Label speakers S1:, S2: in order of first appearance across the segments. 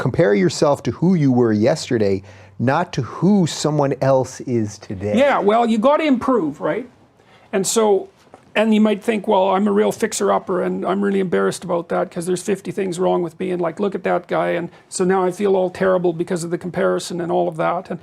S1: compare yourself to who you were yesterday, not to who someone else is today.
S2: Yeah, well, you got to improve, right? And so, and you might think, well, I'm a real fixer-upper and I'm really embarrassed about that because there's 50 things wrong with me and like, look at that guy. And so now I feel all terrible because of the comparison and all of that. And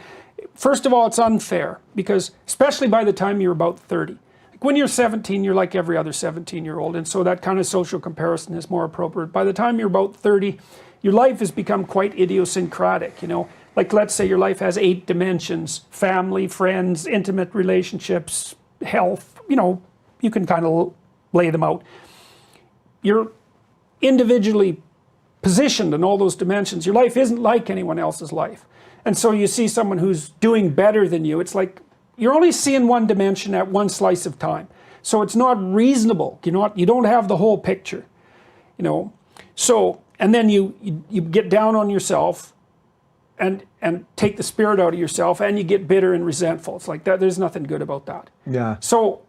S2: first of all, it's unfair because especially by the time you're about 30. Like when you're 17, you're like every other 17-year-old. And so that kind of social comparison is more appropriate. By the time you're about 30, your life has become quite idiosyncratic, you know. Like let's say your life has 8 dimensions: family, friends, intimate relationships, health, you know, you can kind of lay them out. You're individually positioned in all those dimensions. Your life isn't like anyone else's life. And so you see someone who's doing better than you, it's like you're only seeing one dimension at one slice of time. So it's not reasonable. You don't have the whole picture, you know. So, and then you get down on yourself and take the spirit out of yourself, and you get bitter and resentful. It's like that. There's nothing good about that.
S1: Yeah.
S2: So,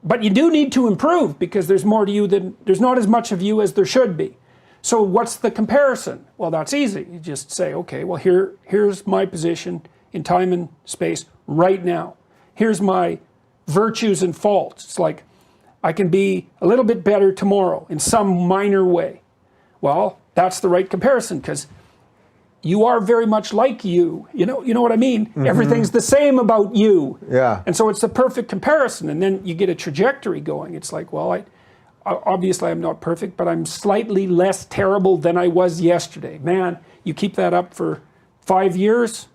S2: but you do need to improve because there's more to you than, there's not as much of you as there should be. So what's the comparison? Well, that's easy. You just say, okay, well here's my position in time and space right now. Here's my virtues and faults. It's like, I can be a little bit better tomorrow in some minor way. Well, that's the right comparison because you are very much like you. You know what I mean? Mm-hmm. Everything's the same about you.
S1: Yeah.
S2: And so it's the perfect comparison, and then you get a trajectory going. It's like, well, obviously I'm not perfect, but I'm slightly less terrible than I was yesterday. Man, you keep that up for 5 years,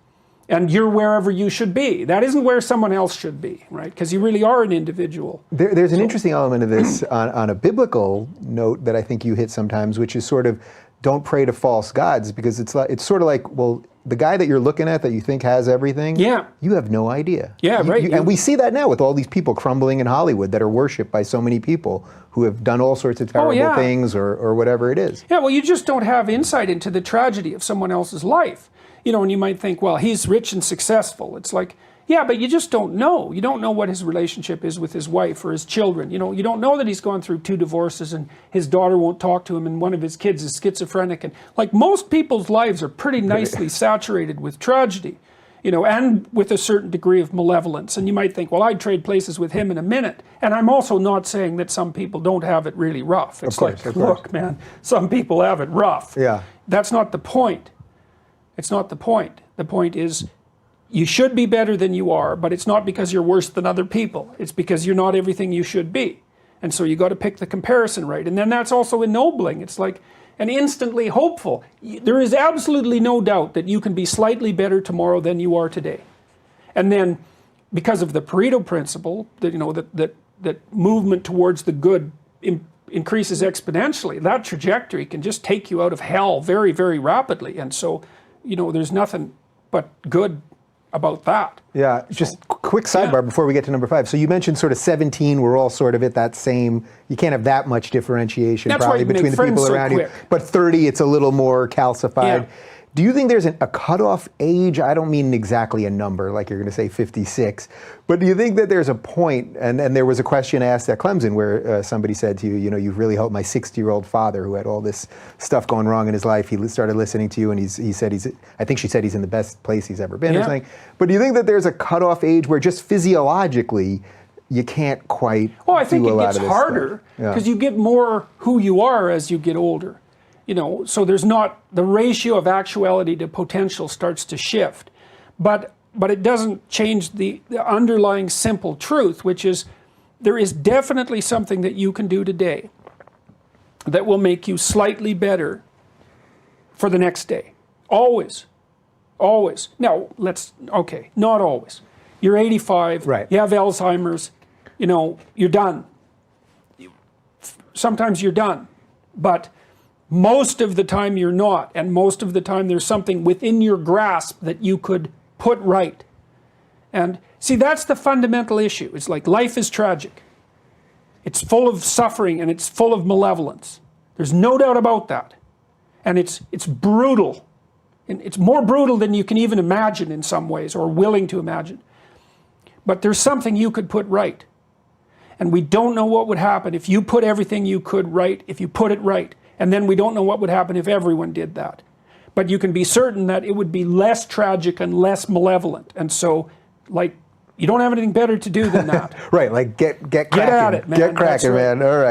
S2: and you're wherever you should be. That isn't where someone else should be, right? Because you really are an individual.
S1: There's an interesting element of this on a biblical note that I think you hit sometimes, which is sort of, don't pray to false gods, because it's sort of like, well, the guy that you're looking at that you think has everything,
S2: yeah,
S1: you have no idea.
S2: Yeah, right.
S1: And we see that now with all these people crumbling in Hollywood that are worshipped by so many people who have done all sorts of terrible things or whatever it is.
S2: Yeah, well, you just don't have insight into the tragedy of someone else's life. You know, and you might think, well, he's rich and successful. It's like, yeah, but you just don't know. You don't know what his relationship is with his wife or his children. You know, you don't know that he's gone through 2 divorces and his daughter won't talk to him and one of his kids is schizophrenic. And like most people's lives are pretty nicely saturated with tragedy, you know, and with a certain degree of malevolence. And you might think, well, I'd trade places with him in a minute. And I'm also not saying that some people don't have it really rough. It's like, look, man, some people have it rough.
S1: Yeah.
S2: That's not the point. It's not the point. The point is, you should be better than you are, but it's not because you're worse than other people. It's because you're not everything you should be. And so you got to pick the comparison right. And then that's also ennobling. It's like, and instantly hopeful. There is absolutely no doubt that you can be slightly better tomorrow than you are today. And then because of the Pareto principle, that, you know, that movement towards the good increases exponentially, that trajectory can just take you out of hell very, very rapidly. And so, you know, there's nothing but good about that. Yeah,
S1: just quick sidebar before we get to number 5. So you mentioned sort of 17, we're all sort of at that same, you can't have that much differentiation probably between the people around you. But 30, it's a little more calcified.
S2: Yeah.
S1: Do you think there's a cutoff age? I don't mean exactly a number, like you're going to say 56, but do you think that there's a point, and there was a question asked at Clemson where somebody said to you, you know, you've really helped my 60-year-old father who had all this stuff going wrong in his life. He started listening to you and he said I think she said he's in the best place he's ever been or something. But do you think that there's a cutoff age where just physiologically you can't quite
S2: Well, I think it gets harder because you get more who you are as you get older. You know, so there's not, the ratio of actuality to potential starts to shift, but it doesn't change the underlying simple truth, which is there is definitely something that you can do today that will make you slightly better for the next day. Always. Always. Now, not always. You're 85,
S1: right.
S2: You have Alzheimer's, you know, you're done. Sometimes you're done, but most of the time you're not, and most of the time there's something within your grasp that you could put right. And see, that's the fundamental issue. It's like life is tragic. It's full of suffering and it's full of malevolence. There's no doubt about that. And it's brutal. And it's more brutal than you can even imagine in some ways, or willing to imagine. But there's something you could put right. And we don't know what would happen if you put everything you could right, if you put it right. And then we don't know what would happen if everyone did that. but you can be certain that it would be less tragic and less malevolent. And so, like, you don't have anything better to do than that.
S1: Right, like get cracking.
S2: at it, man.
S1: Get cracking,
S2: That's right.
S1: man. All right.